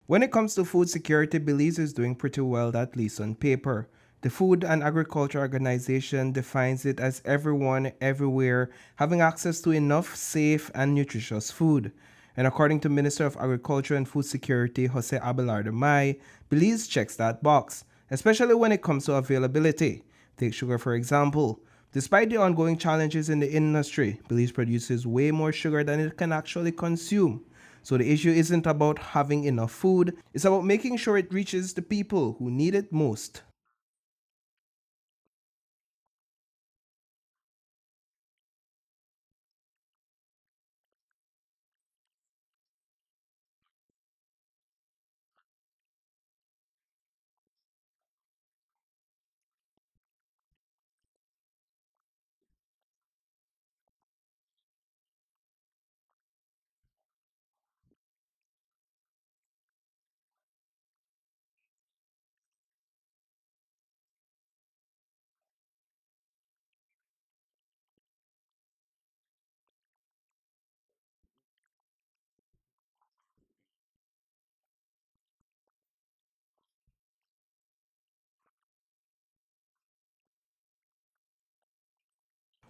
When it comes to food security, Belize is doing pretty well, at least on paper. The Food and Agriculture Organization defines it as everyone, everywhere, having access to enough, safe, and nutritious food. And according to Minister of Agriculture and Food Security, Jose Abelardo Mai, Belize checks that box, especially when it comes to availability. Take sugar, for example. Despite the ongoing challenges in the industry, Belize produces way more sugar than it can actually consume. So the issue isn't about having enough food, it's about making sure it reaches the people who need it most.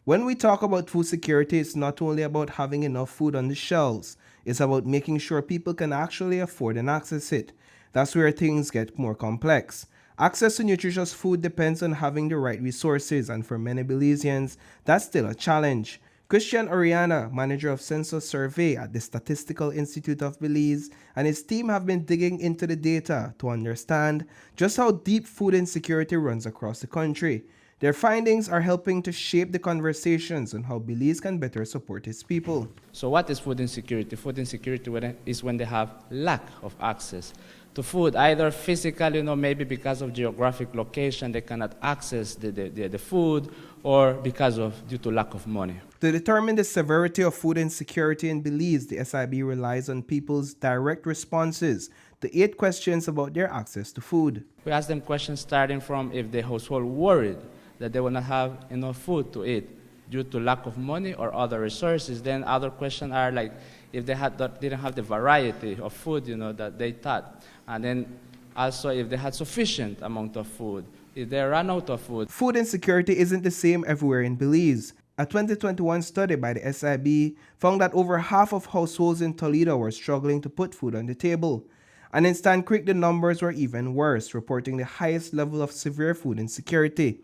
When we talk about food security, it's not only about having enough food on the shelves, it's about making sure people can actually afford and access it. That's where things get more complex. Access to nutritious food depends on having the right resources, and for many Belizeans, that's still a challenge. Christian Oriana, manager of census survey at the Statistical Institute of Belize, and his team have been digging into the data to understand just how deep food insecurity runs across the country. Their findings are helping to shape the conversations on how Belize can better support its people. So what is food insecurity? Food insecurity is when they have lack of access to food, either physically, maybe because of geographic location, they cannot access the food, or due to lack of money. To determine the severity of food insecurity in Belize, the SIB relies on people's direct responses to 8 questions about their access to food. We ask them questions starting from if the household worried that they will not have enough food to eat due to lack of money or other resources. Then other questions are like if they didn't have the variety of food that they thought. And then also if they had sufficient amount of food, if they ran out of food. Food insecurity isn't the same everywhere in Belize. A 2021 study by the SIB found that over half of households in Toledo were struggling to put food on the table. And in Stan Creek, the numbers were even worse, reporting the highest level of severe food insecurity.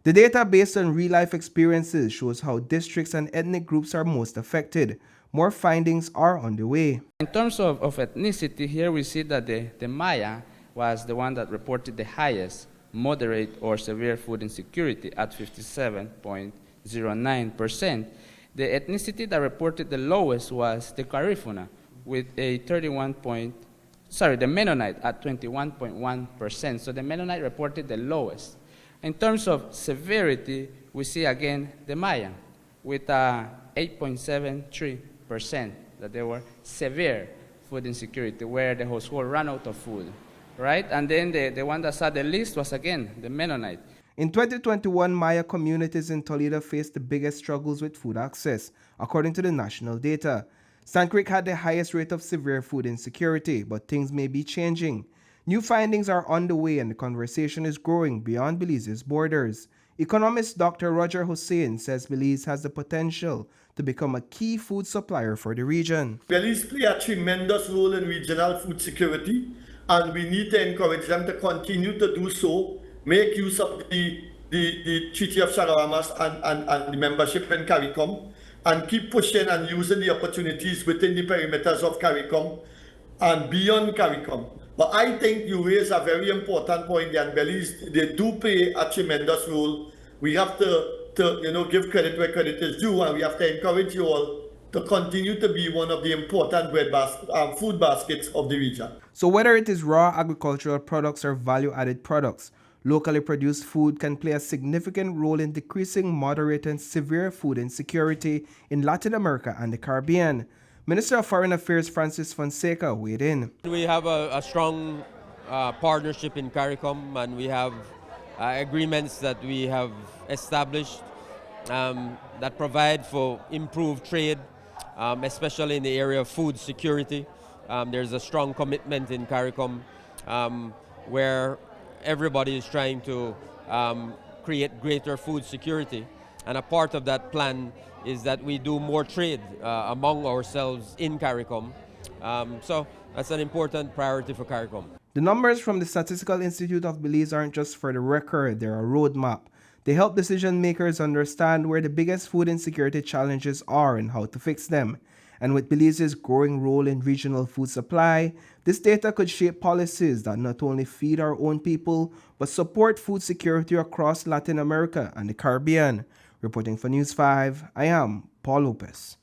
The data based on real-life experiences shows how districts and ethnic groups are most affected. More findings are on the way. In terms of ethnicity, here we see that the Maya was the one that reported the highest moderate or severe food insecurity at 57.09%. The ethnicity that reported the lowest was the Garifuna with a the Mennonite at 21.1%. So the Mennonite reported the lowest. In terms of severity, we see again the Maya with 8.73% that they were severe food insecurity, where the household ran out of food, right? And then the one that saw the least was again the Mennonite. In 2021, Maya communities in Toledo faced the biggest struggles with food access, according to the national data. Stan Creek had the highest rate of severe food insecurity, but things may be changing. New findings are on the way and the conversation is growing beyond Belize's borders. Economist Dr. Roger Hussein says Belize has the potential to become a key food supplier for the region. Belize play a tremendous role in regional food security, and we need to encourage them to continue to do so, make use of the Treaty of Charamas and the membership in CARICOM, and keep pushing and using the opportunities within the perimeters of CARICOM and beyond CARICOM. But I think you raise a very important point, and Belize, they do play a tremendous role. We have to give credit where credit is due, and we have to encourage you all to continue to be one of the important food baskets of the region. So whether it is raw agricultural products or value-added products, locally produced food can play a significant role in decreasing moderate and severe food insecurity in Latin America and the Caribbean. Minister of Foreign Affairs Francis Fonseca weighed in. We have a strong partnership in CARICOM, and we have agreements that we have established that provide for improved trade, especially in the area of food security. There's a strong commitment in CARICOM where everybody is trying to create greater food security. And a part of that plan is that we do more trade among ourselves in CARICOM. So that's an important priority for CARICOM. The numbers from the Statistical Institute of Belize aren't just for the record, they're a roadmap. They help decision makers understand where the biggest food insecurity challenges are and how to fix them. And with Belize's growing role in regional food supply, this data could shape policies that not only feed our own people, but support food security across Latin America and the Caribbean. Reporting for News 5, I am Paul Lopez.